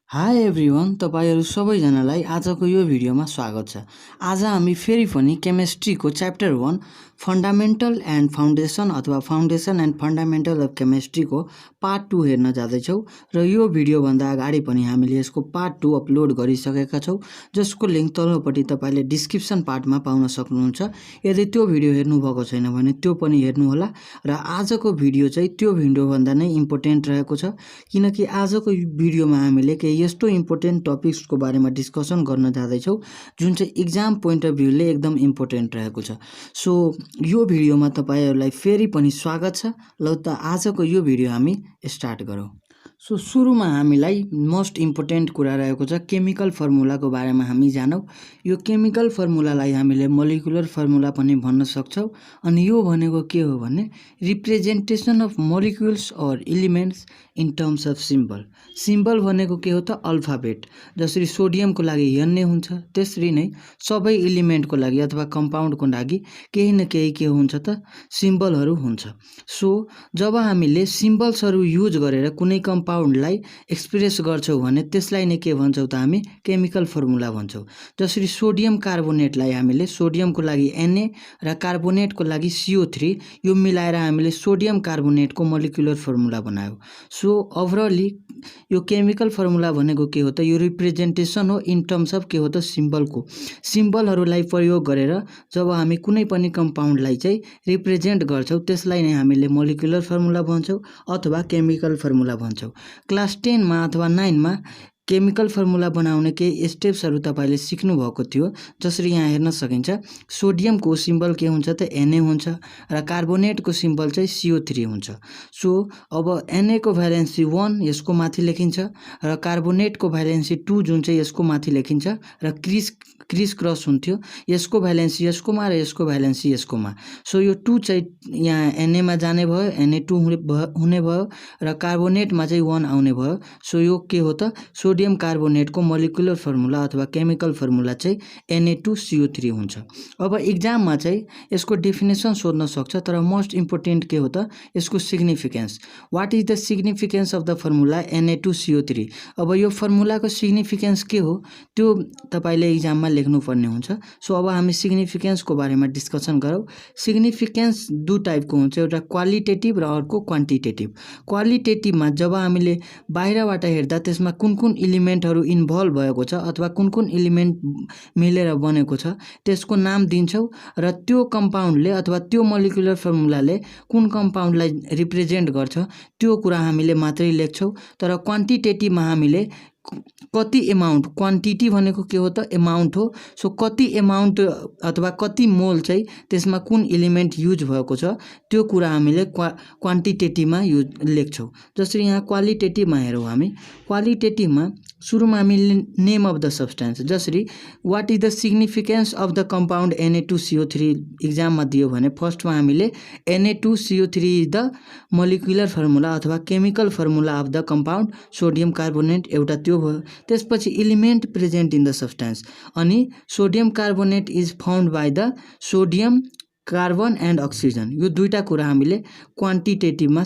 High everyone, तपाईहरू सबैजनालाई आजको यो भिडियोमा स्वागत छ। आज हामी फेरि पनि केमिस्ट्रीको च्याप्टर 1 फन्डामेन्टल एन्ड फाउन्डेसन अथवा फाउन्डेसन एन्ड फन्डामेन्टल अफ केमिस्ट्रीको पार्ट 2 हेर्न जाँदैछौँ र यो भिडियोभन्दा अगाडि पनि हामीले यसको पार्ट 2 अपलोड गरिसकेका छौँ, जसको लिङ्क तल्लोपट्टि तपाईँले डिस्क्रिप्सन पार्टमा पाउन सक्नुहुन्छ। यदि त्यो भिडियो हेर्नुभएको छैन भने त्यो पनि हेर्नुहोला र आजको भिडियो चाहिँ त्यो भिडियोभन्दा नै इम्पोर्टेन्ट रहेको छ, किनकि आजको भिडियोमा हामीले केही यस्तो इम्पोर्टेन्ट टपिक्सको बारेमा डिस्कसन गर्न जाँदैछौँ जुन चाहिँ इक्जाम पोइन्ट अफ भ्यूले एकदम इम्पोर्टेन्ट रहेको छ। सो यो भिडियोमा तपाईहरूलाई फेरि पनि स्वागत छ। ल त आजको यो भिडियो हामी स्टार्ट गरौँ। सो सुरुमा हामीलाई मोस्ट इम्पोर्टेन्ट कुरा रहेको छ केमिकल फर्मुलाको बारेमा हामी जानौँ। यो केमिकल फर्मुलालाई हामीले मोलिकुलर फर्मुला पनि भन्न सक्छौँ। अनि यो भनेको के हो भने representation of molecules or elements in terms of symbol. Symbol भनेको के हो त अल्फाबेट। जसरी सोडियमको लागि एन हुन्छ, त्यसरी नै सबै एलिमेन्टको लागि अथवा कम्पाउन्डको लागि केही न केही के हुन्छ त सिम्बलहरू हुन्छ। सो जब हामीले सिम्बल्सहरू युज गरेर कुनै कम्पाउन्डलाई एक्सप्रेस गर्छौँ भने त्यसलाई नै के भन्छौँ त हामी केमिकल फर्मुला भन्छौँ। जसरी सोडियम कार्बोनेटलाई हामीले सोडियमको लागि Na र कार्बोनेटको लागि CO3 यो मिलाएर हामीले सोडियम कार्बोनेटको मोलिकुलर फर्मुला बनायौँ। सो ओभरअली यो केमिकल फर्मुला भनेको के हो त यो रिप्रेजेन्टेसन हो इन टर्म्स अफ के हो त सिम्बलको। सिम्बलहरूलाई प्रयोग गरेर जब हामी कुनै पनि कम्पाउन्डलाई चाहिँ रिप्रेजेन्ट गर्छौँ त्यसलाई नै हामीले मोलिकुलर फर्मुला भन्छौँ अथवा केमिकल फर्मुला भन्छौँ। क्लास 10 मा अथवा 9 मा केमिकल फर्मुला बनाउने केही स्टेप्सहरू तपाईले सिक्नु भएको थियो। जसरी यहाँ हेर्न सकिन्छ सोडियमको सिम्बल के हुन्छ त Na हुन्छ र कार्बोनेटको सिम्बल चाहिँ CO3 हुन्छ। सो अब Na को भ्यालेन्सी 1 यसको माथि लेखिन्छ र कार्बोनेटको भ्यालेन्सी 2 जुन चाहिँ यसको माथि लेखिन्छ र क्रिस क्रस हुन्थ्यो, यसको भ्यालेन्सी यसकोमा र यसको भ्यालेन्सी यसकोमा। सो यो 2 चाहिँ यहाँ Na मा जाने भयो, Na2 हुने भयो र कार्बोनेटमा चाहिँ 1 आउने भयो। सो यो के हो त सोडियम कार्बोनेटको मोलिकुलर फर्मुला अथवा केमिकल फर्मुला चाहिँ Na2CO3 हुन्छ। अब इक्जाममा चाहिँ यसको डेफिनेसन सोध्न सक्छ, तर मोस्ट इम्पोर्टेन्ट के हो त यसको significance. What is the significance of the formula Na2CO3। अब यो फर्मुलाको सिग्निफिकेन्स के हो त्यो तपाईले इक्जाममा लेख्नुपर्ने हुन्छ। सो अब हामी सिग्निफिकेन्सको बारेमा डिस्कसन गरौँ। सिग्निफिकेन्स दुई टाइपको हुन्छ, एउटा क्वालिटेटिभ र अर्को क्वान्टिटेटिभ। क्वालिटेटिभमा जब हामीले बाहिरबाट हेर्दा त्यसमा कुन कुन एलिमेन्टहरू इन्भल्भ भएको छ अथवा कुन कुन एलिमेन्ट मिलेर बनेको छ त्यसको नाम दिन्छौँ र त्यो कम्पाउन्डले अथवा त्यो मोलिकुलर फर्मुलाले कुन कम्पाउन्डलाई रिप्रेजेन्ट गर्छ त्यो कुरा हामीले मात्रै लेख्छौँ। तर क्वान्टिटेटिभमा हामीले कति एमाउन्ट, क्वान्टिटी भनेको के हो त एमाउन्ट हो। सो कति एमाउन्ट अथवा कति मोल चाहिँ त्यसमा कुन एलिमेन्ट युज भएको छ त्यो कुरा हामीले क्वान्टिटेटिभमा लेख्छौँ। जसरी यहाँ क्वालिटेटिभमा हेरौँ हामी। क्वालिटेटिभमा सुरुमा हामीले नेम अफ द सब्सटेन्स, जसरी what is the significance of the compound Na2CO3 इक्जाममा दियो भने फर्स्टमा हामीले Na2CO3 is the molecular formula अथवा chemical formula of the compound sodium carbonate एउटा त्यो भयो। त्यसपछि element present in the substance, अनि sodium carbonate is found by the sodium carbon and oxygen. यो दुईटा कुरा हामीले क्वालिटेटिभमा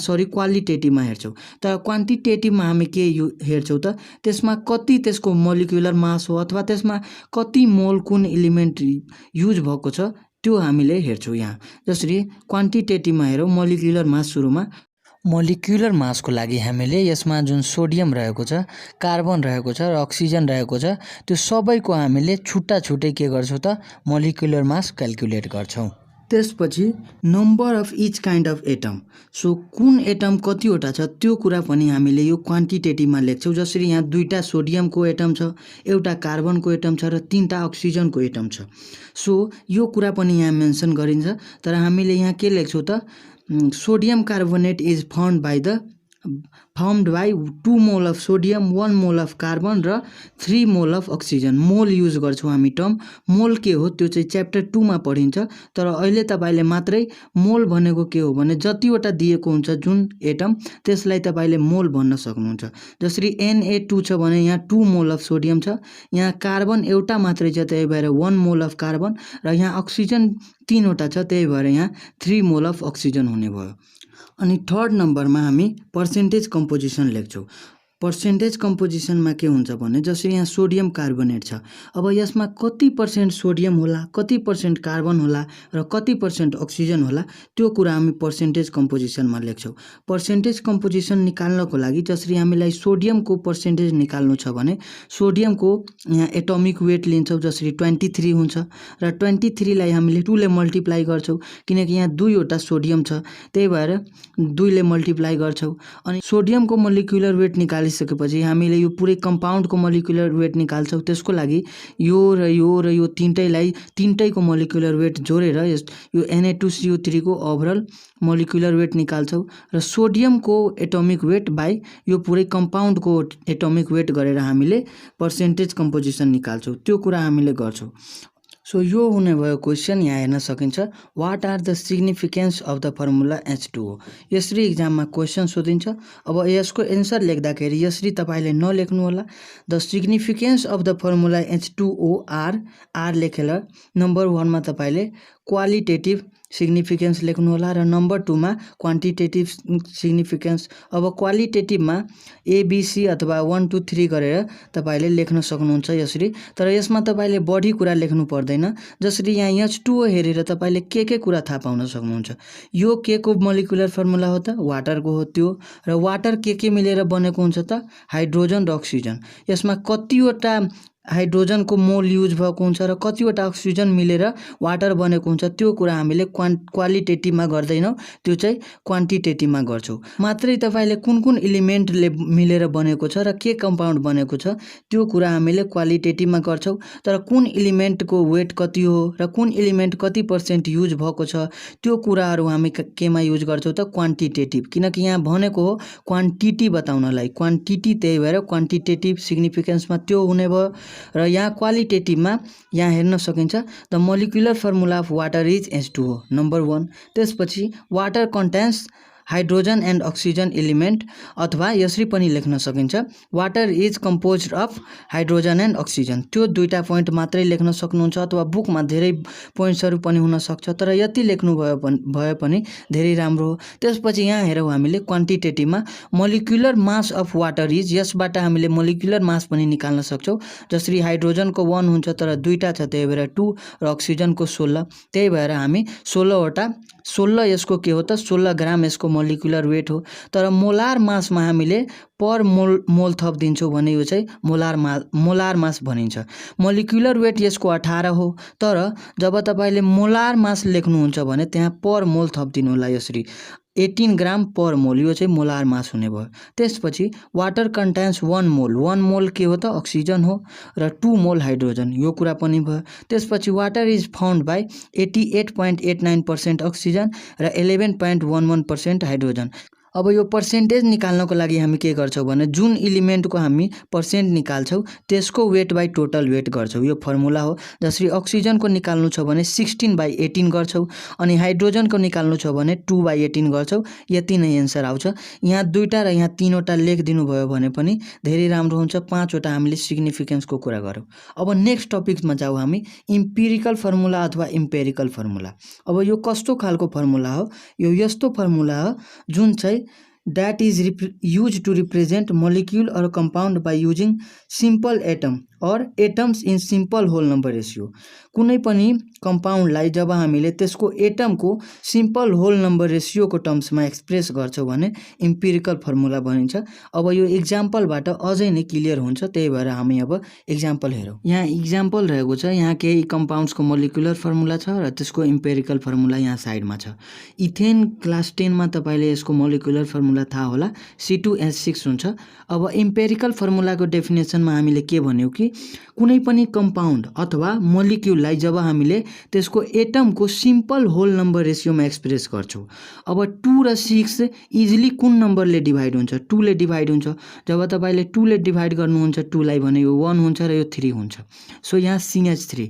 हेर्छौँ। तर क्वान्टिटेटिभमा हामी के हेर्छौँ त त्यसमा कति त्यसको मोलिकुलर मास हो अथवा त्यसमा कति मोल कुन एलिमेन्ट युज भएको छ त्यो हामीले हेर्छौँ यहाँ। जसरी क्वान्टिटेटिभमा हेरौँ, मोलिकुलर मास सुरुमा। मोलिकुलर मासको लागि हामीले यसमा जुन सोडियम रहेको छ, कार्बन रहेको छ र अक्सिजन रहेको छ त्यो सबैको हामीले छुट्टा छुट्टै के गर्छौँ त मोलिकुलर मास क्याल्कुलेट गर्छौँ। त्यसपछि number of each kind of atom. So कुन एटम कतिवटा छ त्यो कुरा पनि हामीले यो क्वान्टिटेटिभमा लेख्छौँ। जसरी यहाँ दुईटा सोडियमको एटम छ, एउटा कार्बनको एटम छ र 3टा अक्सिजनको एटम छ। सो यो कुरा पनि यहाँ मेन्सन गरिन्छ। तर हामीले यहाँ के लेख्छौँ त sodium carbonate is found by 2 mole of sodium, 1 mole of carbon र 3 मोल अफ अक्सिजन। मोल युज गर्छौँ हामी टर्म। मोल के हो त्यो चाहिँ च्याप्टर 2 मा पढिन्छ, तर अहिले तपाईले मात्रै मोल भनेको के हो भने जतिवटा दिएको हुन्छ जुन एटम त्यसलाई तपाईले मोल भन्न सक्नुहुन्छ। जसरी Na2 छ भने यहाँ 2 मोल अफ सोडियम छ, यहाँ कार्बन एउटा मात्रै छ त्यही भएर 1 मोल अफ कार्बन र यहाँ अक्सिजन 3वटा छ त्यही भएर यहाँ 3 मोल अफ अक्सिजन हुने भयो। अनि थर्ड नम्बरमा हामी पर्सेन्टेज कम्पोजिसन लेख्छौँ। पर्सेन्टेज कम्पोजिसनमा के हुन्छ भने जसरी यहाँ सोडियम कार्बोनेट छ, अब यसमा कति % सोडियम होला, कति % कार्बन होला र कति % अक्सिजन होला, त्यो कुरा हामी पर्सेन्टेज कम्पोजिसनमा लेख्छौँ। पर्सेन्टेज कम्पोजिसन निकाल्नको लागि जसरी हामीलाई सोडियमको पर्सेन्टेज निकाल्नु छ भने सोडियमको यहाँ एटोमिक वेट लिन्छौँ, जसरी 23 हुन्छ र 23 लाई हामीले 2 ले मल्टिप्लाई गर्छौँ, किनकि यहाँ 2 वटा सोडियम छ, त्यही भएर 2 ले मल्टिप्लाई गर्छौँ। अनि सोडियमको मोलिकुलर वेट निकालिसकेपछि हामीले यो पुरै कम्पाउन्डको मोलिकुलर वेट निकाल्छौँ। त्यसको लागि यो र यो तीनटैको मोलिकुलर वेट जोडेर यो Na2CO3 को ओभरअल मोलिकुलर वेट निकाल्छौँ र सोडियमको एटोमिक वेट बाई यो पुरै कम्पाउन्डको एटोमिक वेट गरेर हामीले पर्सेन्टेज कम्पोजिसन निकाल्छौँ। त्यो कुरा हामीले गर्छौँ। सो यो हुने भयो क्वेसन। यहाँ हेर्न सकिन्छ, what are the significance of the formula H2O। यसरी इक्जाममा क्वेसन सोधिन्छ। अब यसको एन्सर लेख्दाखेरि यसरी तपाईले नलेख्नु होला। The significance of the formula H2O आर लेखेर नम्बर 1 मा तपाईले क्वालिटेटिभ सिग्निफिकेन्स लेख्नु होला र नम्बर 2 मा क्वान्टिटेटिभ सिग्निफिकेन्स। अब क्वालिटेटिभमा ABC अथवा 1 2 3 गरेर तपाईले लेख्न सक्नुहुन्छ यसरी। तर यसमा तपाईले बढी कुरा लेख्नु पर्दैन। जसरी यहाँ H2O हेरेर तपाईले के कुरा थाहा पाउन सक्नुहुन्छ। यो के को मोलिकुलर फर्मुला हो त? वाटरको हो त्यो। र वाटर के मिलेर बनेको हुन्छ त? हाइड्रोजन र अक्सिजन। यसमा कतिवटा हाइड्रोजनको मोल युज भएको हुन्छ र कतिवटा अक्सिजन मिलेर वाटर बनेको हुन्छ, त्यो कुरा हामीले क्वालिटेटिभमा गर्दैनौँ, त्यो चाहिँ क्वान्टिटेटिभमा गर्छौँ। मात्रै तपाईले कुन एलिमेन्टले मिलेर बनेको छ र के कम्पाउन्ड बनेको छ त्यो कुरा हामीले क्वालिटेटिभमा गर्छौँ। तर कुन एलिमेन्टको वेट कति हो र कुन एलिमेन्ट कति % युज भएको छ त्यो कुराहरू हामी केमा युज गर्छौँ त? क्वान्टिटेटिभ। किनकि यहाँ भनेको हो क्वान्टिटी बताउनलाई, क्वान्टिटी, त्यही भएर क्वान्टिटेटिभ सिग्निफिकेन्समा त्यो हुने भयो। र यहाँ क्वालिटेटिभमा यहाँ हेर्न सकिन्छ, the molecular formula of water is H2O number 1। त्यसपछि water contents hydrogen and oxygen element, अथवा यसरी पनि लेख्न सकिन्छ, water is composed of hydrogen and oxygen. त्यो दुईटा पोइन्ट मात्रै लेख्न सक्नुहुन्छ, अथवा बुकमा धेरै पोइन्ट्सहरू पनि हुन सक्छ, तर यति लेख्नु भए पनि धेरै राम्रो हो। त्यसपछि यहाँ हेरौँ हामीले क्वान्टिटेटिभमा molecular mass of water is, यसबाट हामीले मोलिकुलर मास पनि निकाल्न सक्छौँ। जसरी हाइड्रोजनको 1 हुन्छ तर दुईटा छ, त्यही भएर 2 र अक्सिजनको 16, त्यही भएर हामी 16 यसको के हो त? 16 ग्राम यसको मोलिकुलर वेट हो। तर मोलार मासमा हामीले पर मोल थप दिन्छौँ भने यो चाहिँ मोलार मास भनिन्छ। मोलिकुलर वेट यसको 18 हो, तर जब तपाईले मोलार मास लेख्नुहुन्छ भने त्यहाँ पर मोल थप दिनु होला, यसरी 18 ग्राम पर मोल, यो चाहिँ मोलार मास हुने भयो। त्यसपछि वाटर कन्टेन्स 1 मोल के हो त? अक्सिजन हो, र 2 मोल हाइड्रोजन, यो कुरा पनि भयो। त्यसपछि water is found by 88.89% oxygen र 11.11% हाइड्रोजन। अब यो पर्सेन्टेज निकाल्नको लागि हामी के गर्छौँ भने जुन एलिमेन्टको हामी पर्सेन्ट निकाल्छौँ त्यसको वेट बाई टोटल वेट गर्छौँ। यो फर्मुला हो। जसरी अक्सिजनको निकाल्नु छ भने 16/18 गर्छौँ, अनि हाइड्रोजनको निकाल्नु छ भने 2/18 गर्छौँ। यति नै एन्सर आउँछ। यहाँ दुईटा र यहाँ तीनवटा लेखिदिनु भयो भने पनि धेरै राम्रो हुन्छ। 5वटा हामीले सिग्निफिकेन्सको कुरा गरौँ। अब नेक्स्ट टपिकमा जाउँ हामी, इम्पिरिकल फर्मुला अथवा इम्पेरिकल फर्मुला। अब यो कस्तो खालको फर्मुला हो? यो यस्तो फर्मुला हो जुन चाहिँ that is used to represent molecule or compound by using simple atom or atoms in simple whole number ratio। कुनै पनि कम्पाउन्डलाई जब हामीले त्यसको एटमको सिम्पल होल नम्बर रेसियोको टर्म्समा एक्सप्रेस गर्छौँ भने इम्पिरिकल फर्मुला भनिन्छ। अब यो इक्जाम्पलबाट अझै नै क्लियर हुन्छ, त्यही भएर हामी अब इक्जाम्पल हेरौँ। यहाँ इक्जाम्पल रहेको छ, यहाँ केही कम्पाउन्ड्सको मोलिकुलर फर्मुला छ र त्यसको इम्पेरिकल फर्मुला यहाँ साइडमा छ। इथेन क्लास 10 मा तपाईले यसको मोलिकुलर फर्मुला थाहा होला, C2H6 हुन्छ। अब इम्पेरिकल फर्मुलाको डेफिनेसनमा हामीले के भन्यौँ कि कुनै पनि कम्पाउन्ड अथवा मोलिक्युललाई जब हामीले त्यसको एटमको सिम्पल होल नम्बर रेसियोमा एक्सप्रेस गर्छौँ, अब 2 र 6 इजिली कुन नम्बरले डिभाइड हुन्छ? 2 ले डिभाइड हुन्छ। जब तपाईले 2 ले डिभाइड गर्नुहुन्छ 2 लाई भने यो 1 हुन्छ र यो 3 हुन्छ। सो यहाँ CH3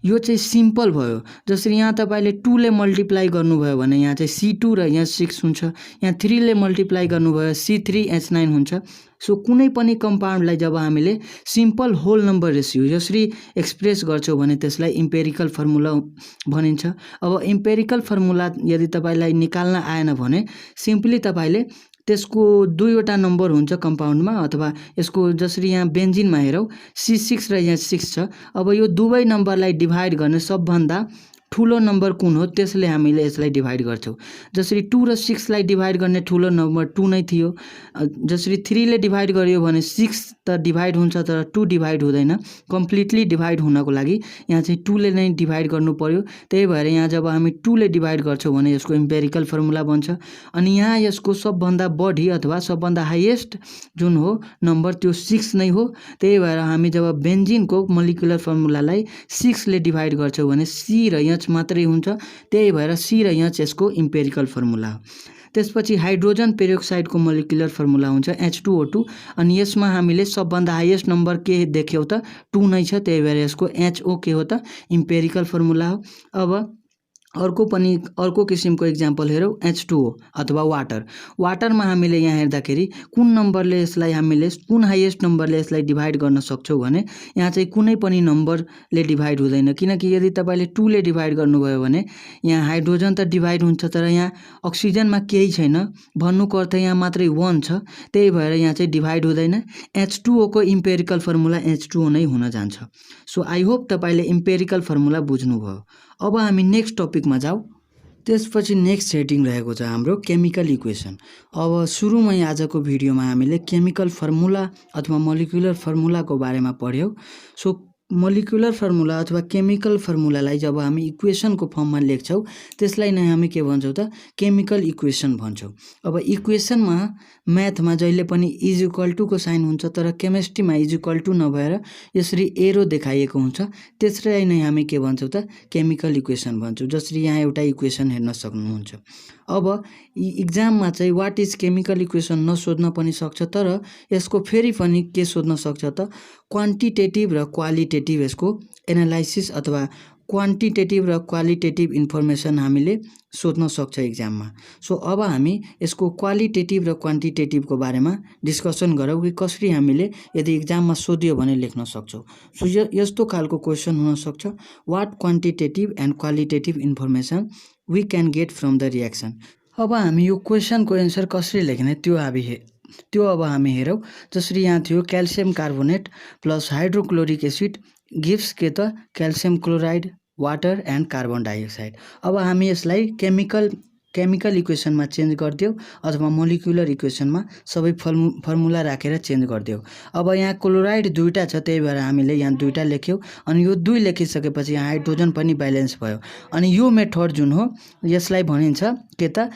यो चाहिँ सिम्पल भयो। जसरी यहाँ तपाईले 2 ले मल्टिप्लाई गर्नुभयो भने यहाँ चाहिँ C2 र यहाँ 6 हुन्छ। यहाँ 3 ले मल्टिप्लाई गर्नुभयो C3H9 हुन्छ। सो कुनै पनि कम्पाउन्डलाई जब हामीले सिम्पल होल नम्बर रेसियो यसरी एक्सप्रेस गर्छौँ भने त्यसलाई इम्पेरिकल फर्मुला भनिन्छ। अब इम्पेरिकल फर्मुला यदि तपाईलाई निकाल्न आएन भने सिम्पली तपाईले त्यसको दुईवटा नम्बर हुन्छ कम्पाउन्डमा अथवा यसको जसरी यहाँ बेन्जिनमा हेरौँ C6 र यहाँ 6 छ। अब यो दुवै नम्बरलाई डिभाइड गर्ने सबभन्दा ठुलो नम्बर कुन हो त्यसले हामीले यसलाई डिभाइड गर्छौँ। जसरी 2 र 6 लाई डिभाइड गर्ने ठुलो नम्बर 2 नै थियो। जसरी 3 ले डिभाइड गरियो भने 6 त डिभाइड हुन्छ तर 2 डिभाइड हुँदैन। कम्प्लिटली डिभाइड हुनको लागि यहाँ चाहिँ 2 ले नै डिभाइड गर्नु पर्यो। त्यही भएर यहाँ जब हामी 2 ले डिभाइड गर्छौँ भने यसको इम्पेरिकल फर्मुला बन्छ। अनि यहाँ यसको सबभन्दा बढी अथवा सबभन्दा हाईएस्ट जुन हो नम्बर त्यो 6 नै हो। त्यही भएर हामी जब बेन्जिनको मोलिकुलर फर्मुलालाई 6 ले डिभाइड गर्छौँ भने C र H मात्रै हुन्छ। त्यही भएर C र H यसको इम्पेरिकल फर्मुला हो। त्यसपछि हाइड्रोजन पेरोक्साइडको मोलिकुलर फर्मुला हुन्छ H2O2 अनि यसमा हामीले सबभन्दा हाईएस्ट नम्बर के देख्यौ त 2 नै छ। त्यही भएर यसको HO के हो त इम्पेरिकल फर्मुला हो। अब अर्को किसिमको इक्जाम्पल हेरौँ H2O अथवा वाटरमा हामीले यहाँ हेर्दाखेरि कुन नम्बरले यसलाई हामीले कुन हाईएस्ट नम्बरले यसलाई डिभाइड गर्न सक्छौँ भने यहाँ चाहिँ कुनै पनि नम्बरले डिभाइड हुँदैन। किनकि यदि तपाईले 2 ले डिभाइड गर्नुभयो भने यहाँ हाइड्रोजन त डिभाइड हुन्छ तर यहाँ अक्सिजनमा केही छैन। भन्नुको अर्थ यहाँ मात्रै 1 छ। त्यही भएर यहाँ चाहिँ डिभाइड हुँदैन। H2O को इम्पेरिकल फर्मुला H2O नै हुन जान्छ। सो आई होप तपाईले इम्पेरिकल फर्मुला बुझ्नुभयो। अब हामी नेक्स्ट टपिकमा जाऊ। त्यसपछि नेक्स्ट हेडिङ रहेको छ हाम्रो केमिकल इक्वेसन। अब सुरुमै आजको भिडियोमा हामीले केमिकल फर्मुला अथवा मोलिकुलर फर्मुलाको बारेमा पढ्यौँ। सो मोलिकुलर फर्मुला अथवा केमिकल फर्मुलालाई जब हामी इक्वेसनको फर्ममा लेख्छौँ त्यसलाई नै हामी के भन्छौँ त केमिकल इक्वेसन भन्छौँ। अब इक्वेसनमा म्याथमा जहिले पनि इज इक्वल टु को साइन हुन्छ तर केमिस्ट्रीमा इज इक्वल टु नभएर यसरी एरो देखाइएको हुन्छ। त्यसलाई नै हामी के भन्छौँ त केमिकल इक्वेसन भन्छौँ। जसरी यहाँ एउटा इक्वेसन हेर्न सक्नुहुन्छ। अब इक्जाममा चाहिँ वाट इज केमिकल इक्वेसन नसोध्न पनि सक्छ तर यसको फेरि पनि के सोध्न सक्छ त क्वान्टिटेटिभ र क्वालिटेटिभ यसको एनालाइसिस अथवा क्वान्टिटेटिभ र क्वालिटेटिभ इन्फर्मेसन हामीले सोध्न सक्छ इक्जाममा। सो अब हामी यसको क्वालिटेटिभ र क्वान्टिटेटिभको बारेमा डिस्कसन गरौँ कि कसरी हामीले यदि इक्जाममा सोधियो भने लेख्न सक्छौँ। सो यस्तो खालको क्वेसन हुन सक्छ what quantitative and qualitative information we can get from the reaction. अब हामी यो क्वेसनको एन्सर कसरी लेख्ने त्यो अब हामी हेरौँ। जसरी यहाँ थियो calcium carbonate plus hydrochloric acid gives के त calcium chloride water and carbon dioxide. अब हामी यसलाई केमिकल इक्वेसनमा चेन्ज गरिदियो अथवा मोलिकुलर इक्वेसनमा सबै फर्मुला राखेर चेन्ज गरिदियो। अब यहाँ क्लोराइड दुईटा छ त्यही भएर हामीले यहाँ दुईटा लेख्यौँ अनि यो 2 लेखिसकेपछि यहाँ हाइड्रोजन पनि ब्यालेन्स भयो। अनि यो मेथड जुन हो यसलाई भनिन्छ के त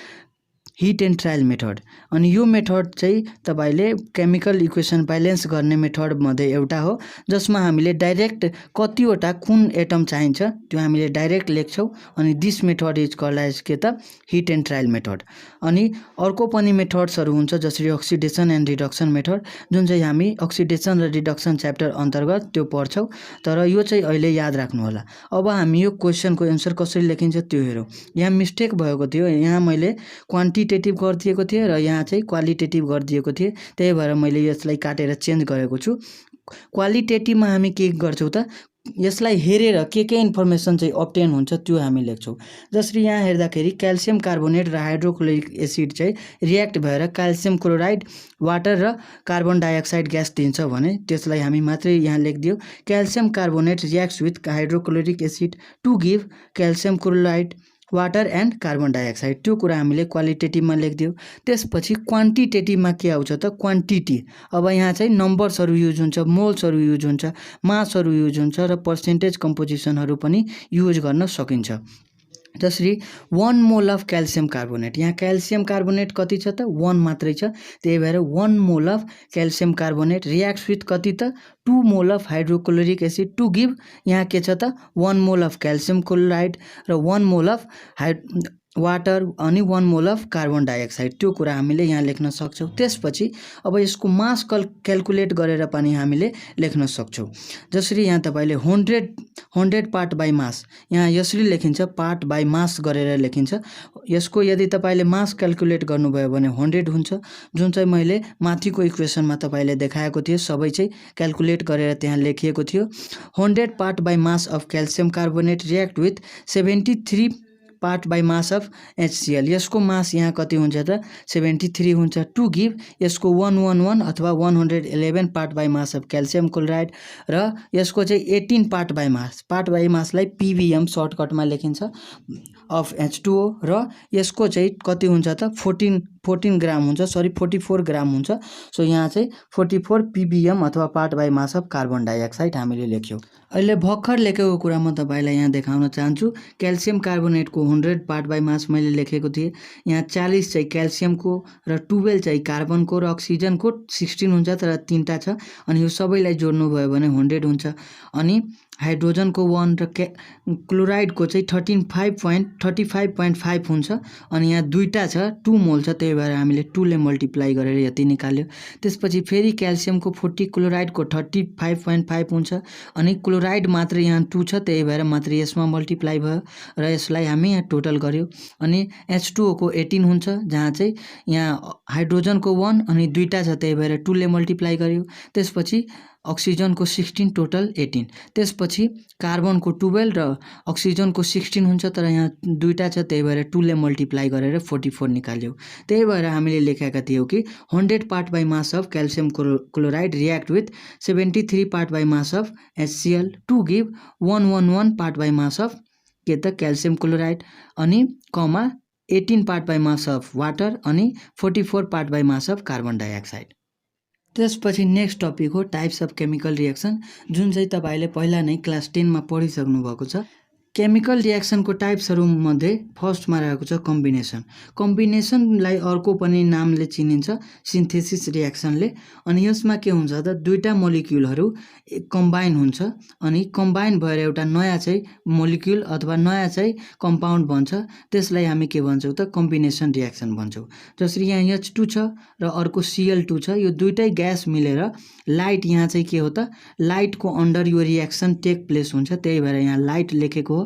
हिट एन्ड ट्रायल मेथड। अनि यो मेथड चाहिँ तपाईले केमिकल इक्वेसन ब्यालेन्स गर्ने मेथड मध्ये एउटा हो जसमा हामीले डाइरेक्ट कतिवटा कुन एटम चाहिन्छ त्यो हामीले डाइरेक्ट लेख्छौँ। अनि this method is called as के त हिट एन्ड ट्रायल मेथड। अनि अर्को पनि मेथड्सहरू हुन्छ जसरी अक्सिडेसन एन्ड रिडक्सन मेथड जुन चाहिँ हामी अक्सिडेसन र रिडक्सन च्याप्टर अन्तर्गत त्यो पढ्छौँ तर यो चाहिँ अहिले याद राख्नु होला। अब हामी यो क्वेसनको एन्सर कसरी लेखिन्छ त्यो हेरौँ। यहाँ मिस्टेक भएको थियो। यहाँ मैले क्वान्टिटेटिभ गरिदिएको थिएँ र यहाँ चाहिँ क्वालिटेटिभ गरिदिएको थिएँ। त्यही भएर मैले यसलाई काटेर चेन्ज गरेको छु। क्वालिटेटिभमा हामी के गर्छौँ त यसलाई हेरेर के इन्फर्मेसन चाहिँ अब्टेन हुन्छ त्यो हामी लेख्छौँ। जसरी यहाँ हेर्दाखेरि क्याल्सियम कार्बोनेट र हाइड्रोक्लोरिक एसिड चाहिँ रियाक्ट भएर क्याल्सियम क्लोराइड वाटर र कार्बन डाइअक्साइड ग्यास दिन्छ भने त्यसलाई हामी मात्रै यहाँ लेखिदियो calcium carbonate reacts with hydrochloric acid to give calcium chloride water and carbon dioxide. त्यो कुरा हामीले क्वालिटेटिभमा लेखिदियो। त्यसपछि क्वान्टिटेटिभमा के आउँछ त क्वान्टिटी। अब यहाँ चाहिँ नम्बर्सहरू युज हुन्छ, मोल्सहरू युज हुन्छ, मासहरू युज हुन्छ र पर्सेन्टेज कम्पोजिसनहरू पनि युज गर्न सकिन्छ। जसरी 1 मोल अफ क्याल्सियम कार्बोनेट। यहाँ क्याल्सियम कार्बोनेट कति छ त 1 मात्रै छ। त्यही भएर 1 mole of calcium carbonate reacts with कति त 2 mole of hydrochloric acid to give यहाँ के छ त 1 मोल अफ क्याल्सियम क्लोराइड र 1 मोल अफ वाटर अनि 1 मोल अफ कार्बन डाइअक्साइड। त्यो कुरा हामीले यहाँ लेख्न सक्छौँ। त्यसपछि अब यसको मास क्याल्कुलेट गरेर पनि हामीले लेख्न सक्छौँ। जसरी यहाँ तपाईले 100 पार्ट बाई मास यहाँ यसरी लेखिन्छ पार्ट बाई मास गरेर लेखिन्छ। यसको यदि तपाईले मास क्याल्कुलेट गर्नुभयो भने 100 हुन्छ जुन चाहिँ मैले माथिको इक्वेसनमा तपाईले देखाएको थिएँ सबै चाहिँ क्याल्कुलेट गरेर त्यहाँ लेखिएको थियो। 100 part by mass of calcium carbonate react with part by mass of HCl। यसको मास यहाँ कति हुन्छ त 73 हुन्छ। टु गिभ यसको 111 अथवा 111 part by mass of calcium chloride र यसको चाहिँ 18 पार्ट बाई मासलाई PBM सर्टकटमा लेखिन्छ अफ H2O र यसको चाहिँ कति हुन्छ त 14 ग्राम हुन्छ, 44 ग्राम हुन्छ। सो यहाँ चाहिँ 44 PBM अथवा part by mass of carbon dioxide हामीले लेख्यौँ। अहिले भर्खर लेखेको कुरा म तपाईँलाई यहाँ देखाउन चाहन्छु। क्याल्सियम कार्बोनेटको 100 पार्ट बाई मास मैले लेखेको थिएँ। यहाँ 40 चाहिँ क्याल्सियमको र 12 चाहिँ कार्बनको र अक्सिजनको 16 हुन्छ, तर 3टा छ। अनि यो सबैलाई जोड्नु भयो भने 100 हुन्छ। अनि हाइड्रोजनको 1 र क्लोराइडको चाहिँ 35.5 हुन्छ। अनि यहाँ 2टा छ, 2 मोल छ, त्यही भएर हामीले 2 ले मल्टिप्लाई गरेर यति निकाल्यो। त्यसपछि फेरि क्याल्सियमको 40, क्लोराइडको 35.5 हुन्छ। अनि क्लोराइड मात्र यहाँ 2 छ, त्यही भएर मात्र यसमा मल्टिप्लाई भयो र यसलाई हामी यहाँ टोटल गर्यो। अनि H2O को 18 हुन्छ, जहाँ चाहिँ यहाँ हाइड्रोजनको 1 अनि 2टा छ, त्यही भएर 2 ले मल्टिप्लाई गर्यो। त्यसपछि अक्सिजनको 16, टोटल 18। त्यसपछि कार्बनको 12 र अक्सिजनको 16 हुन्छ, तर यहाँ 2टा छ, त्यही भएर 2 ले मल्टिप्लाई गरेर 44 निकाल्यो। त्यही भएर हामीले लेखेका थियौँ कि 100 part by mass of calcium chloride react with 73 part by mass of HCl to give 111 part by mass of के त क्याल्सियम क्लोराइड अनि कमा 18 part by mass of water अनि 44 part by mass of carbon dioxide. त्यसपछि next topic हो types of chemical reaction, जुन चाहिँ तपाईँले पहिला नै क्लास 10 मा पढिसक्नु भएको छ। केमिकल रिएक्सनको टाइप्सहरूमध्ये फर्स्टमा रहेको छ कम्बिनेसन। कम्बिनेसनलाई अर्को पनि नामले चिनिन्छ सिन्थेसिस रिएक्सनले। अनि यसमा के हुन्छ त 2टा मोलिक्युलहरू कम्बाइन हुन्छ अनि कम्बाइन भएर एउटा नयाँ चाहिँ मोलिक्युल अथवा नयाँ चाहिँ कम्पाउन्ड बन्छ। त्यसलाई हामी के भन्छौँ त कम्बिनेसन रिएक्सन भन्छौँ। जसरी यहाँ H2 छ र अर्को Cl2 छ, यो दुईटै ग्यास मिलेर लाइट यहाँ चाहिँ के हो त लाइटको अन्डर यो रिएक्सन टेक प्लेस हुन्छ, त्यही भएर यहाँ लाइट लेखेको हो।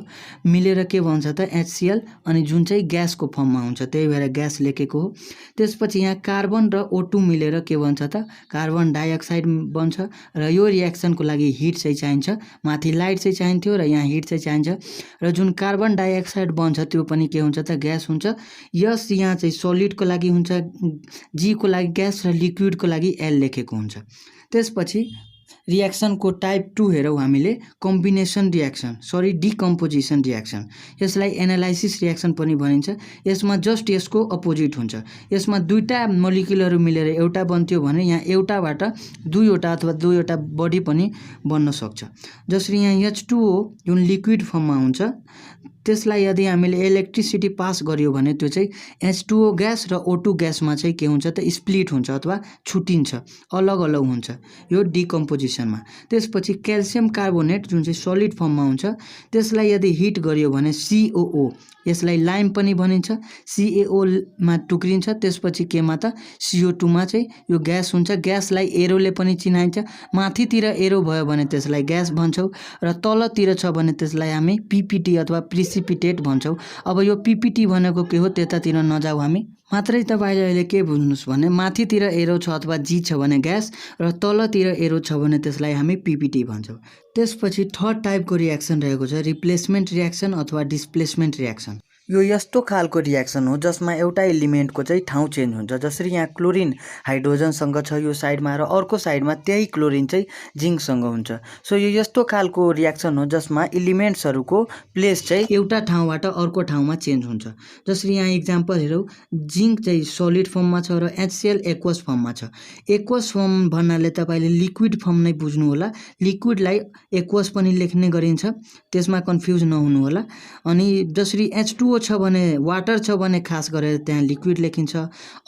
मिलेर के भन्छ त HCl अनि जुन चाहिँ ग्यासको फर्ममा हुन्छ, त्यही भएर ग्यास लेखेको हो। त्यसपछि यहाँ कार्बन र O2 मिलेर के भन्छ त कार्बन डाइअक्साइड बन्छ र यो रिएक्सनको लागि हिट चाहिँ चाहिन्छ। माथि लाइट चाहिँ चाहिन्थ्यो र यहाँ हिट चाहिँ चाहिन्छ र जुन कार्बन डाइअक्साइड बन्छ त्यो पनि के हुन्छ त ग्यास हुन्छ। यस यहाँ चाहिँ सलिडको लागि हुन्छ G को लागि ग्यास र लिक्विडको लागि L लेखेको हुन्छ। त्यसपछि रिएक्सनको टाइप 2 हेरौँ हामीले कम्बिनेसन रिएक्सन, डिकम्पोजिसन रिएक्सन। यसलाई एनालाइसिस रिएक्सन पनि भनिन्छ। यसमा जस्ट यसको अपोजिट हुन्छ। यसमा 2टा मोलिक्युलहरू मिलेर एउटा बन्थ्यो भने यहाँ एउटाबाट 2वटा अथवा 2वटा बढी पनि बन्न सक्छ। जसरी यहाँ H2O जुन लिक्विड फर्ममा हुन्छ, त्यसलाई यदि हामीले इलेक्ट्रिसिटी पास गर्यो भने त्यो चाहिँ H2O ग्यास र O2 ग्यासमा चाहिँ के हुन्छ त स्प्लिट हुन्छ अथवा छुटिन्छ, अलग अलग हुन्छ यो डिकम्पोजिसनमा। त्यसपछि क्याल्सियम कार्बोनेट जुन चाहिँ सलिड फर्ममा हुन्छ, त्यसलाई यदि हिट गर्यो भने COO, यसलाई लाइम पनि भनिन्छ, CaO मा टुक्रिन्छ। त्यसपछि केमा त CO2 मा चाहिँ यो ग्यास हुन्छ। ग्यासलाई एरोले पनि चिनाइन्छ। माथितिर एरो भयो भने त्यसलाई ग्यास भन्छौँ र तलतिर छ भने त्यसलाई हामी PPT अथवा प्रिसिपिटेट भन्छौँ। अब यो PPT भनेको के हो त्यतातिर नजाऊ हामी, मात्रै तपाईँले अहिले के बुझ्नुहोस् भने माथितिर एरो छ अथवा G छ भने ग्यास र तलतिर एरो छ भने त्यसलाई हामी PPT भन्छौँ। त्यसपछि थर्ड टाइपको रिएक्सन रहेको छ रिप्लेसमेन्ट रिएक्सन अथवा डिस्प्लेसमेन्ट रिएक्सन। यो यस्तो खालको रिएक्सन हो जसमा एउटा एलिमेन्टको चाहिँ ठाउँ चेन्ज हुन्छ। जसरी यहाँ क्लोरिन हाइड्रोजनसँग छ यो साइडमा र अर्को साइडमा त्यही क्लोरिन चाहिँ जिङ्कसँग हुन्छ। सो यो यस्तो खालको रिएक्सन हो जसमा एलिमेन्ट्सहरूको प्लेस चाहिँ एउटा ठाउँबाट अर्को ठाउँमा चेन्ज हुन्छ। जसरी यहाँ इक्जाम्पल हेरौँ, जिङ्क चाहिँ सोलिड फर्ममा छ र HCl एक्वस फर्ममा छ। एक्वस फर्म भन्नाले तपाईँले लिक्विड फर्म नै बुझ्नु होला। लिक्विडलाई एक्वस पनि लेख्ने गरिन्छ, त्यसमा कन्फ्युज नहुनु होला। अनि जसरी H2O छ भने वाटर छ भने खास गरेर त्यहाँ लिक्विड लेखिन्छ।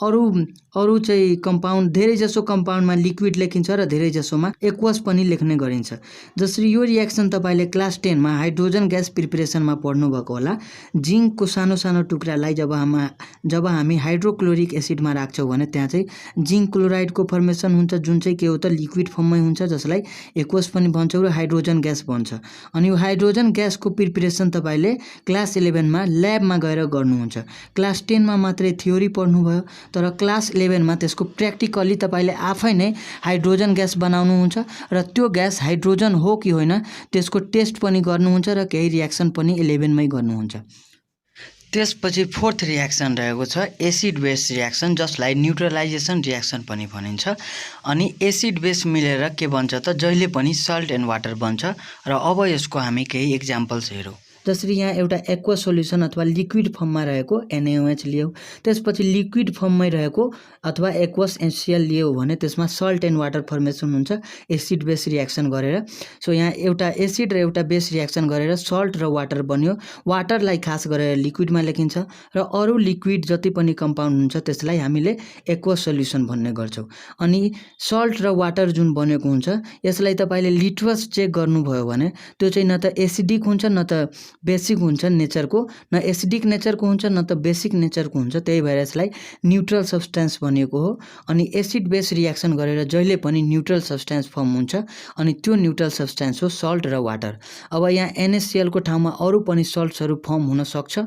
अरू चाहिँ कम्पाउन्ड धेरै जसो कम्पाउन्डमा लिक्विड लेखिन्छ र धेरै जसोमा एक्वस पनि लेख्ने गरिन्छ। जसरी यो रिएक्सन तपाईँले क्लास 10 मा हाइड्रोजन ग्यास प्रिपरेसनमा पढ्नु भएको होला। जिङ्कको सानो सानो टुक्रालाई जब हामी हाइड्रोक्लोरिक एसिडमा राख्छौँ भने त्यहाँ चाहिँ जिङ्क क्लोराइडको फर्मेसन हुन्छ, जुन चाहिँ के हो त लिक्विड फर्ममै हुन्छ, जसलाई एक्वस पनि भन्छौँ र हाइड्रोजन ग्यास भन्छ। अनि यो हाइड्रोजन ग्यासको प्रिपरेसन तपाईँले क्लास 11 मा ल्याबमा गएर गर्नुहुन्छ। क्लास 10 मा मात्रै थ्योरी पढ्नुभयो, तर क्लास 11 मा त्यसको प्र्याक्टिकली तपाईँले आफै नै हाइड्रोजन ग्यास बनाउनुहुन्छ र त्यो ग्यास हाइड्रोजन हो कि होइन त्यसको टेस्ट पनि गर्नुहुन्छ र केही रिएक्सन पनि 11 मै गर्नुहुन्छ। त्यसपछि फोर्थ रियाक्सन रहेको छ एसिड बेस रियाक्सन, जसलाई न्युट्रलाइजेसन रियाक्सन पनि भनिन्छ। अनि एसिड बेस मिलेर के बन्छ त जहिले पनि सल्ट एन्ड वाटर बन्छ। र अब यसको हामी केही एक्जाम्पल्स हेरौँ। जसरी यहाँ एउटा एक्वा सोल्युसन अथवा लिक्विड फर्ममा रहेको NaOH लियो, त्यसपछि लिक्विड फर्ममै रहेको अथवा एक्वस HCl लियो भने त्यसमा सल्ट एन्ड वाटर फर्मेसन हुन्छ एसिड बेस रियाक्सन गरेर। सो यहाँ एउटा एसिड र एउटा बेस रियाक्सन गरेर सल्ट र वाटर बन्यो। वाटरलाई खास गरेर लिक्विडमा लेखिन्छ र अरू लिक्विड जति पनि कम्पाउन्ड हुन्छ त्यसलाई हामीले एक्वस सोल्युसन भन्ने गर्छौँ। अनि सल्ट र वाटर जुन बनेको हुन्छ यसलाई तपाईँले लिटरस चेक गर्नुभयो भने त्यो चाहिँ न त एसिडिक हुन्छ न त बेसिक हुन्छ नेचरको, न एसिडिक नेचरको हुन्छ न त बेसिक नेचरको हुन्छ। त्यही भएर यसलाई न्युट्रल सब्स्टेन्स भनिएको हो। अनि एसिड बेस रियाक्सन गरेर जहिले पनि न्युट्रल सब्स्टेन्स फर्म हुन्छ अनि त्यो न्युट्रल सब्स्टेन्स हो सल्ट र वाटर। अब यहाँ NaCl को ठाउँमा अरू पनि सल्ट्सहरू फर्म हुन सक्छ,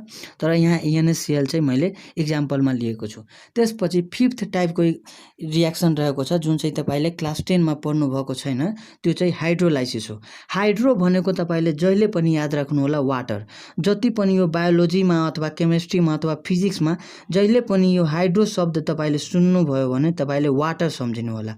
तर यहाँ NaCl चाहिँ मैले इक्जाम्पलमा लिएको छु। त्यसपछि फिफ्थ टाइपको रियाक्सन रहेको छ जुन चाहिँ तपाईँले क्लास 10 मा पढ्नु भएको छैन, त्यो चाहिँ हाइड्रोलाइसिस हो। हाइड्रो भनेको तपाईँले जहिले पनि याद राख्नु होला वाटर। जति पनि यो बायोलोजीमा अथवा केमिस्ट्रीमा अथवा फिजिक्समा जहिले पनि यो हाइड्रो शब्द तपाईँले सुन्नुभयो भने तपाईँले वाटर सम्झिनु होला।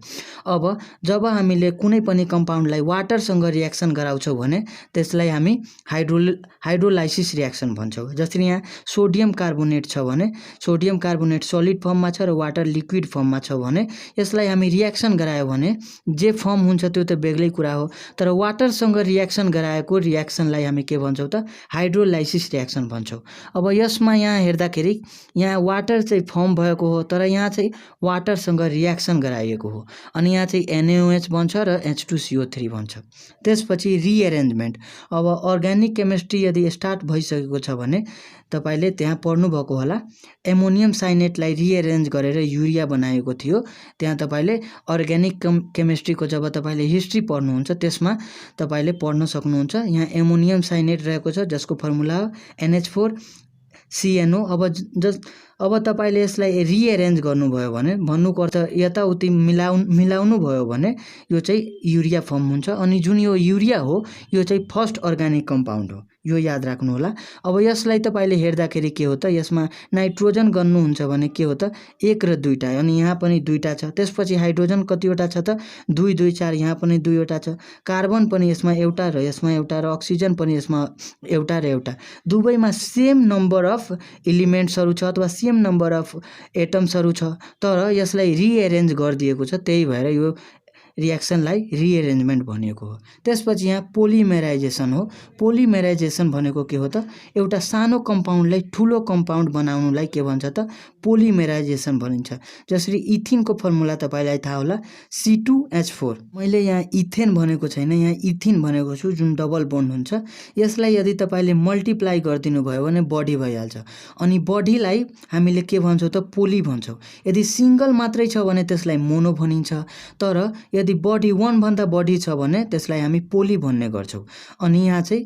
अब जब हामीले कुनै पनि कम्पाउन्डलाई वाटरसँग रियाक्सन गराउँछौँ भने त्यसलाई हामी हाइड्रोलाइसिस रियाक्सन भन्छौँ। जसरी यहाँ सोडियम कार्बोनेट छ भने सोडियम कार्बोनेट सलिड फर्ममा छ र वाटर लिक्विड फर्ममा छ भने यसलाई हामी रियाक्सन गरायो भने जे फर्म हुन्छ त्यो त बेग्लै कुरा हो, तर वाटरसँग रियाक्सन गराएको रियाक्सनलाई हामी के भन्छौँ त हाइड्रोलाइसिस रियाक्सन भन्छौँ। अब यसमा यहाँ हेर्दाखेरि यहाँ वाटर चाहिँ फर्म भएको हो तर यहाँ चाहिँ वाटरसँग रियाक्सन गराइएको हो अनि यहाँ चाहिँ NaOH बन्छ र H2CO3 बन्छ। त्यसपछि रिएरेन्जमेन्ट। अब अर्ग्यानिक केमिस्ट्री यदि स्टार्ट भइसकेको छ भने तपाईँले त्यहाँ पढ्नुभएको होला एमोनियम साइनेटलाई रिएरेन्ज गरेर युरिया बनाएको थियो। त्यहाँ तपाईँले अर्ग्यानिक केमिस्ट्रीको जब तपाईँले हिस्ट्री पढ्नुहुन्छ त्यसमा तपाईँले पढ्न सक्नुहुन्छ। यहाँ एमोनियम साइनेट रहेको छ जसको फर्मुला हो NH4CNO। अब तपाईँले यसलाई रिएरेन्ज गर्नुभयो भने भन्नुको अर्थ यताउति मिलाउनु भयो भने यो चाहिँ युरिया फर्म हुन्छ। अनि जुन यो युरिया हो यो चाहिँ फर्स्ट अर्ग्यानिक कम्पाउन्ड हो, यो याद राख्नु होला। अब यसलाई तपाईँले हेर्दाखेरि के हो त यसमा नाइट्रोजन गर्नुहुन्छ भने के हो त 1 र 2 अनि यहाँ पनि 2 छ। त्यसपछि हाइड्रोजन कतिवटा छ त 2 2 4, यहाँ पनि 2वटा छ। कार्बन पनि यसमा एउटा र यसमा एउटा र अक्सिजन पनि यसमा एउटा र एउटा। दुवैमा सेम नम्बर अफ एलिमेन्ट्सहरू छ अथवा सेम नम्बर अफ एटम्सहरू छ, तर यसलाई रिएरेन्ज गरिदिएको छ, त्यही भएर यो रियाक्सनलाई रिएरेन्जमेन्ट भनिएको हो। त्यसपछि यहाँ पोलिमेराइजेसन हो। पोलिमेराइजेसन भनेको के हो त एउटा सानो कम्पाउन्डलाई ठुलो कम्पाउन्ड बनाउनुलाई के भन्छ त पोलिमेराइजेसन भनिन्छ। जसरी इथिनको फर्मुला तपाईँलाई थाहा होला C2H4। मैले यहाँ इथेन भनेको छैन, यहाँ इथिन भनेको छु जुन डबल बोन्ड हुन्छ। यसलाई यदि तपाईँले मल्टिप्लाई गरिदिनु भयो भने बढी भइहाल्छ अनि बढीलाई हामीले के भन्छौँ त पोली भन्छौँ। यदि सिङ्गल मात्रै छ भने त्यसलाई मोनो भनिन्छ, तर यदि बढी 1 भन्दा बढी छ भने त्यसलाई हामी पोली भन्ने गर्छौँ। अनि यहाँ चाहिँ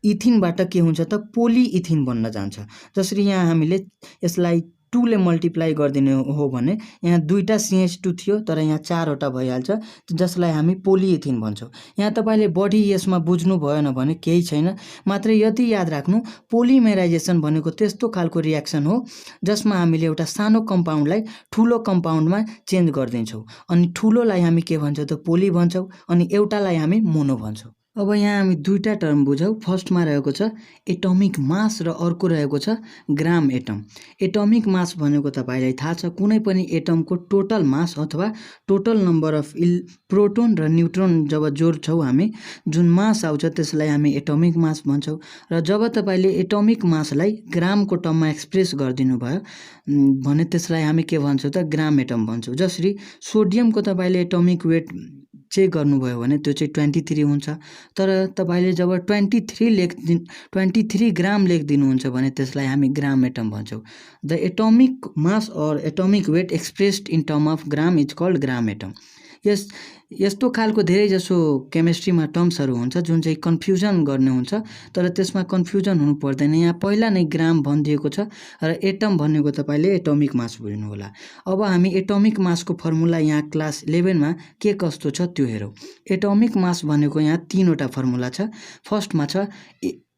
इथिनबाट के हुन्छ त पोली इथिन बन्न जान्छ। जसरी यहाँ हामीले यसलाई 2 ले मल्टिप्लाई गरिदिनु हो भने यहाँ 2टा CH2 थियो तर यहाँ 4वटा भइहाल्छ जसलाई हामी पोलिइथिन भन्छौँ। यहाँ तपाईँले बढी यसमा बुझ्नु भएन भने केही छैन, मात्र यति याद राख्नु पोलिमेराइजेसन भनेको त्यस्तो खालको रियाक्सन हो जसमा हामीले एउटा सानो कम्पाउन्डलाई ठुलो कम्पाउन्डमा चेन्ज गरिदिन्छौँ अनि ठुलोलाई हामी के भन्छौँ त पोली भन्छौँ अनि एउटालाई हामी मोनो भन्छौँ। अब यहाँ हामी 2टा टर्म बुझौँ। फर्स्टमा रहेको छ एटमिक मास र अर्को रहेको छ ग्राम एटम। एटमिक मास भनेको तपाईँलाई थाहा छ कुनै पनि एटमको टोटल मास अथवा टोटल नम्बर अफ प्रोटोन र न्युट्रोन जब जोड्छौँ हामी जुन मास आउँछ त्यसलाई हामी एटमिक मास भन्छौँ। र जब तपाईँले एटमिक मासलाई ग्रामको टर्ममा एक्सप्रेस गरिदिनु भयो भने त्यसलाई हामी के भन्छौँ त ग्राम एटम भन्छौँ। जसरी सोडियमको तपाईँले एटमिक वेट चेक गर्नुभयो भने त्यो चाहिँ 23 हुन्छ, तर तपाईँले जब 23 ग्राम लेखिदिनुहुन्छ भने त्यसलाई हामी ग्राम एटम भन्छौँ। द एटमिक मास और atomic weight expressed in term of gram is called gram atom. यस्तो खालको धेरै जसो केमिस्ट्रीमा टर्म्सहरू हुन्छ जुन चाहिँ कन्फ्युजन गर्ने हुन्छ, तर त्यसमा कन्फ्युजन हुनु पर्दैन। यहाँ पहिला नै ग्राम भनिदिएको छ र एटम भनेको तपाईँले एटमिक मास बुझ्नु होला। अब हामी एटमिक मासको फर्मुला यहाँ क्लास 11 मा के कस्तो छ त्यो हेरौँ। एटमिक मास भनेको यहाँ 3वटा फर्मुला छ। फर्स्टमा छ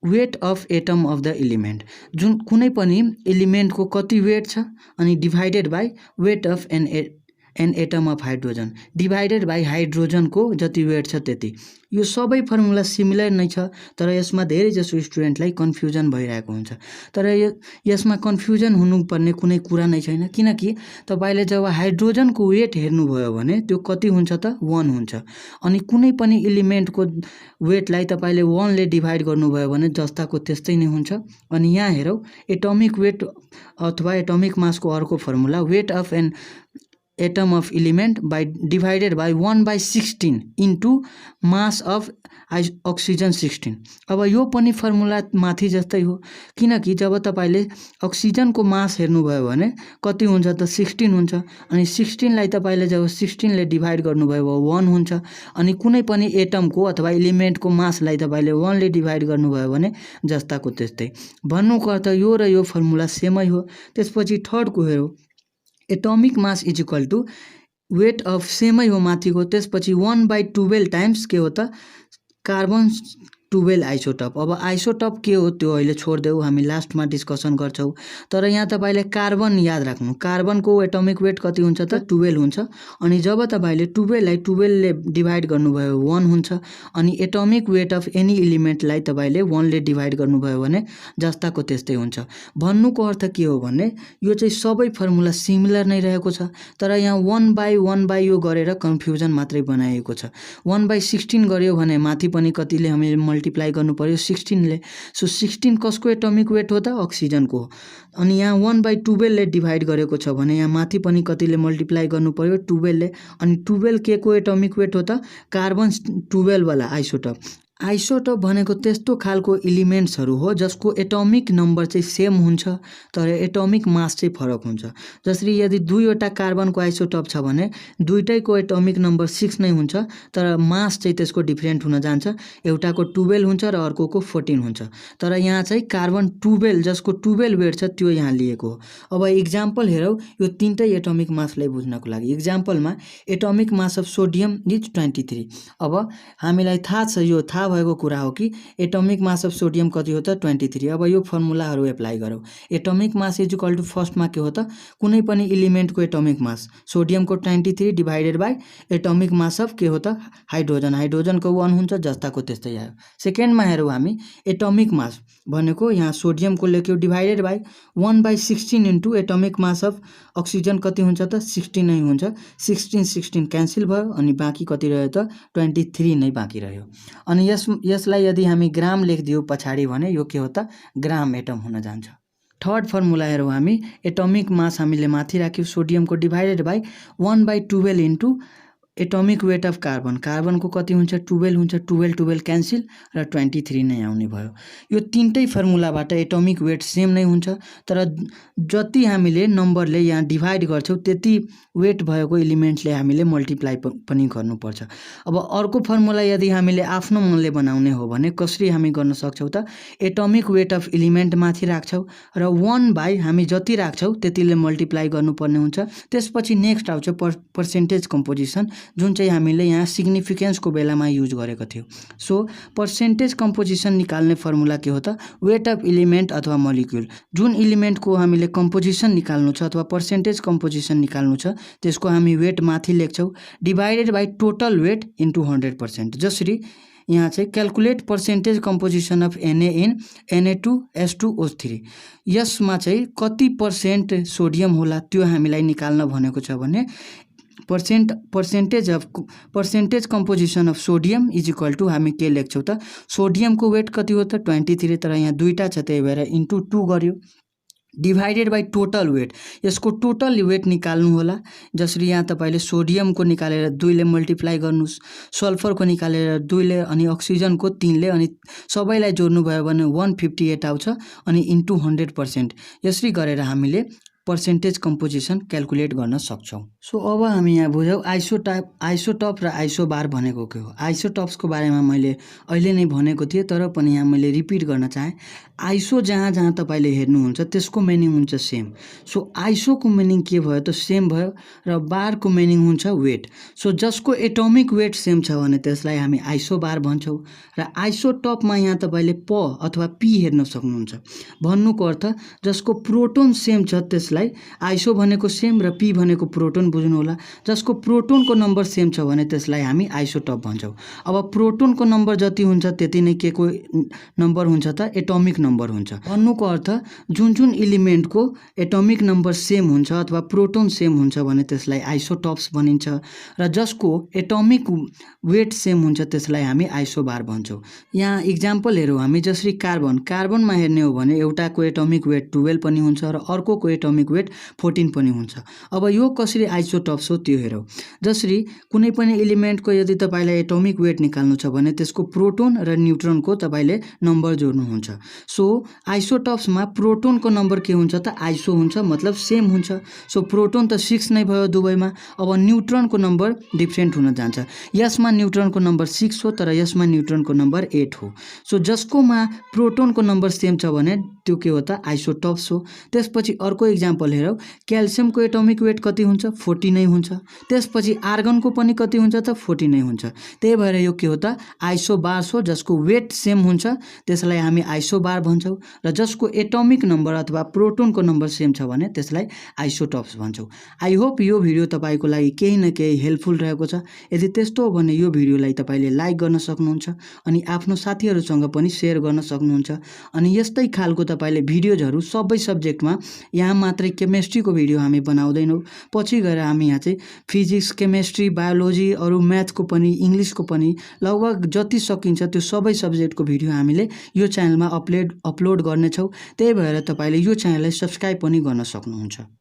weight of atom of the element, जुन कुनै पनि एलिमेन्टको कति वेट छ अनि divided by weight of an atom of hydrogen divided by हाइड्रोजनको जति वेट छ त्यति। यो सबै फर्मुला सिमिलर नै छ, तर यसमा धेरैजसो स्टुडेन्टलाई कन्फ्युजन भइरहेको हुन्छ। तर यसमा कन्फ्युजन हुनुपर्ने कुनै कुरा नै छैन, किनकि तपाईँले जब हाइड्रोजनको वेट हेर्नुभयो भने त्यो कति हुन्छ त 1 हुन्छ। अनि कुनै पनि एलिमेन्टको वेटलाई तपाईँले 1 ले डिभाइड गर्नुभयो भने जस्ताको त्यस्तै नै हुन्छ। अनि यहाँ हेरौँ, एटोमिक वेट अथवा एटोमिक मासको अर्को formula weight of an atom of element by divided by 1/16 into mass of oxygen 16। अब यो पनि फर्मुला माथि जस्तै हो, किनकि जब तपाईँले अक्सिजनको मास हेर्नुभयो भने कति हुन्छ त 16 हुन्छ। अनि 16लाई तपाईँले जब 16 ले डिभाइड गर्नुभयो भने 1 हुन्छ। अनि कुनै पनि एटमको अथवा एलिमेन्टको मासलाई तपाईँले 1 ले डिभाइड गर्नुभयो भने जस्ताको त्यस्तै। भन्नुको अर्थ यो र यो फर्मुला सेमै हो। त्यसपछि थर्डको हेरौँ, atomic mass is equal to weight of सेमै हो माथिको, त्यसपछि 1/12 टाइम्स के हो त कार्बन 12 आइसोटप। अब आइसोटप के हो त्यो अहिले छोडिदेऊ, हामी लास्टमा डिस्कसन गर्छौँ। तर यहाँ तपाईँले कार्बन याद राख्नु, कार्बनको एटोमिक वेट कति हुन्छ त 12 हुन्छ। अनि जब तपाईँले 12लाई 12 ले डिभाइड गर्नुभयो 1 हुन्छ। अनि एटोमिक वेट अफ एनी एलिमेन्टलाई तपाईँले 1 ले डिभाइड गर्नुभयो भने जस्ताको त्यस्तै हुन्छ। भन्नुको अर्थ के हो भने यो चाहिँ सबै फर्मुला सिमिलर नै रहेको छ, तर यहाँ 1/1 यो गरेर कन्फ्युजन मात्रै बनाइएको छ। 1/16 गर्यो भने माथि पनि कतिले हामीले मल्टिप्लाई गर्नु पर्यो 16 ले। सो 16 कसको एटोमिक वेट हो त अक्सिजनको हो। अनि यहाँ 1/12 ले डिभाइड गरेको छ भने यहाँ माथि पनि कतिले मल्टिप्लाई गर्नु पर्यो 12 ले। अनि 12 के को एटोमिक वेट हो त कार्बन 12 वाला आइसोटप। आइसोटप भनेको त्यस्तो खालको एलिमेन्ट्सहरू हो जसको एटोमिक नम्बर चाहिँ सेम हुन्छ, तर एटोमिक मास चाहिँ फरक हुन्छ। जसरी यदि 2वटा कार्बनको आइसोटप छ भने दुईटैको एटोमिक नम्बर 6 नै हुन्छ, तर मास चाहिँ त्यसको डिफ्रेन्ट हुन जान्छ। एउटाको 12 हुन्छ र अर्कोको 14 हुन्छ। तर यहाँ चाहिँ कार्बन 12 जसको 12 वेट छ त्यो यहाँ लिएको हो। अब इक्जाम्पल हेरौँ यो तीनटै एटोमिक मासलाई बुझ्नको लागि। इक्जाम्पलमा atomic mass of sodium is 23। अब हामीलाई थाहा छ, यो थाहा भएको कुरा हो कि एटोमिक मास अफ सोडियम कति हो त 23। अब यो फर्मुलाहरू एप्लाई गरौँ। Atomic mass is equal to फर्स्टमा के हो त कुनै पनि एलिमेन्टको एटोमिक मास सोडियमको 23 divided by atomic mass of के हो त हाइड्रोजन, हाइड्रोजनको 1 हुन्छ, जस्ताको त्यस्तै आयो। सेकेन्डमा हेरौँ हामी एटोमिक मास भनेको यहाँ सोडियमको लेख्यो divided by 1/16 into atomic mass of oxygen कति हुन्छ त 16 नै हुन्छ। 16 क्यान्सल भयो अनि बाँकी कति रह्यो त 23 नै बाँकी रह्यो। अनि यसलाई यदि हामी ग्राम लेखिदियो पछाडि भने यो के हो त ग्राम एटम हुन जान्छ। थर्ड फर्मुला हेरौँ हामी, एटोमिक मास हामीले माथि राख्यौँ सोडियमको divided by 1/12 into atomic weight of carbon, कार्बनको कति हुन्छ 12 हुन्छ, 12 क्यान्सल र 23 नै आउने भयो। यो तीनटै फर्मुलाबाट एटोमिक वेट सेम नै हुन्छ, तर जति हामीले नम्बरले यहाँ डिभाइड गर्छौँ त्यति वेट भएको एलिमेन्टले हामीले मल्टिप्लाई पनि गर्नुपर्छ। अब अर्को फर्मुला यदि हामीले आफ्नो मनले बनाउने हो भने कसरी हामी गर्न सक्छौँ त एटोमिक वेट अफ एलिमेन्ट माथि राख्छौँ र 1 हामी जति राख्छौँ त्यतिले मल्टिप्लाई गर्नुपर्ने हुन्छ। त्यसपछि नेक्स्ट आउँछ पर्सेन्टेज कम्पोजिसन, जुन चाहिँ हामीले यहाँ सिग्निफिकेन्सको बेलामा युज गरेको थियो। सो पर्सेन्टेज कम्पोजिसन निकाल्ने फर्मुला के हो त वेट अफ एलिमेन्ट अथवा मलिक्युल। जुन एलिमेन्टको हामीले कम्पोजिसन निकाल्नु छ अथवा पर्सेन्टेज कम्पोजिसन निकाल्नु छ त्यसको हामी वेट माथि लेख्छौँ divided by total weight into 100%। जसरी यहाँ चाहिँ calculate percentage composition of Na in Na2S2O3। यसमा चाहिँ कति पर्सेन्ट सोडियम होला त्यो हामीलाई निकाल्न भनेको छ भने percentage composition of sodium is equal to हामी के लेख्छौँ त सोडियमको वेट कति हो त 23, तर यहाँ दुईटा छ त्यही भएर इन्टु 2 गर्यो डिभाइडेड बाई टोटल वेट। यसको टोटल वेट निकाल्नु होला। जसरी यहाँ तपाईँले सोडियमको निकालेर 2 ले मल्टिप्लाई गर्नुहोस्, सल्फरको निकालेर 2 ले, अनि अक्सिजनको 3 ले, अनि सबैलाई जोड्नु भयो भने 158 आउँछ अनि इन्टु 100%। यसरी गरेर हामीले पर्सेन्टेज कम्पोजिसन क्याल्कुलेट गर्न सक्छौँ। सो अब हामी यहाँ बुझौँ आइसोटप र आइसोबार भनेको के हो। आइसोटप्सको बारेमा मैले अहिले नै भनेको थिएँ, तर पनि यहाँ मैले रिपिट गर्न चाहेँ। आइसो जहाँ जहाँ तपाईँले हेर्नुहुन्छ त्यसको मिनिङ हुन्छ सेम। सो आइसोको मिनिङ के भयो त सेम भयो, र बारको मिनिङ हुन्छ वेट। सो जसको एटोमिक वेट सेम छ भने त्यसलाई हामी आइसोबार भन्छौँ। र आइसोटपमा यहाँ तपाईँले प अथवा पी हेर्न सक्नुहुन्छ। भन्नुको अर्थ जसको प्रोटोन सेम छ त्यसलाई आइसो भनेको सेम र पी भनेको प्रोटोन बुझ्नु होला। जसको प्रोटोनको नम्बर सेम छ भने त्यसलाई हामी आइसोटप भन्छौँ। अब प्रोटोनको नम्बर जति हुन्छ त्यति नै के को नम्बर हुन्छ त एटोमिक नम्बर हुन्छ। भन्नुको अर्थ जुन जुन एलिमेन्टको एटोमिक नम्बर सेम हुन्छ अथवा प्रोटोन सेम हुन्छ भने त्यसलाई आइसोटप्स भनिन्छ, र जसको एटोमिक वेट सेम हुन्छ त्यसलाई हामी आइसोबार भन्छौँ। यहाँ इक्जाम्पल हेरौँ हामी, जसरी कार्बनमा हेर्ने हो भने एउटाको एटोमिक वेट 12 पनि हुन्छ र अर्कोको एटोमिक वेट 14 पनि हुन्छ। अब यो कसरी आइसोटप्स हो त्यो हेरौँ। जसरी कुनै पनि एलिमेन्टको यदि तपाईँलाई एटोमिक वेट निकाल्नु छ भने त्यसको प्रोटोन र न्युट्रोनको तपाईँले नम्बर जोड्नुहुन्छ। सो आइसोटप्समा प्रोटोनको नम्बर के हुन्छ त आइसो हुन्छ, मतलब सेम हुन्छ। सो प्रोटोन त 6 नै भयो दुवैमा। अब न्युट्रोनको नम्बर डिफ्रेन्ट हुन जान्छ। यसमा न्युट्रोनको नम्बर 6 हो, तर यसमा न्युट्रोनको नम्बर 8 हो। सो जसकोमा प्रोटोनको नम्बर सेम छ भने त्यो के हो त आइसोटप्स हो। त्यसपछि अर्को इक्जाम्पल हेरौँ। क्याल्सियमको एटोमिक वेट कति हुन्छ? 40 नै हुन्छ। त्यसपछि आर्गनको पनि कति हुन्छ त 40 नै हुन्छ। त्यही भएर यो के हो त आइसोबार्स हो। जसको वेट सेम हुन्छ त्यसलाई हामी आइसोबार भन्छौँ, र जसको एटोमिक नम्बर अथवा प्रोटोनको नम्बर सेम छ भने त्यसलाई आइसोटप्स भन्छौँ। आई होप यो भिडियो तपाईँको लागि केही न केही हेल्पफुल रहेको छ। यदि त्यस्तो हो भने यो भिडियोलाई तपाईँले लाइक गर्न सक्नुहुन्छ अनि आफ्नो साथीहरूसँग पनि सेयर गर्न सक्नुहुन्छ। अनि यस्तै खालको तपाईँले भिडियोजहरू सबै सब्जेक्टमा, यहाँ मात्रै केमिस्ट्रीको भिडियो हामी बनाउँदैनौँ। पछि गएर हामी यहाँ चाहिँ फिजिक्स, केमिस्ट्री, बायोलोजी, अरू म्याथको पनि, इङ्ग्लिसको पनि लगभग जति सकिन्छ त्यो सबै सब्जेक्टको भिडियो हामीले यो च्यानलमा अपलोड गर्नेछौँ। त्यही भएर तपाईँले यो च्यानललाई सब्सक्राइब पनि गर्न सक्नुहुन्छ।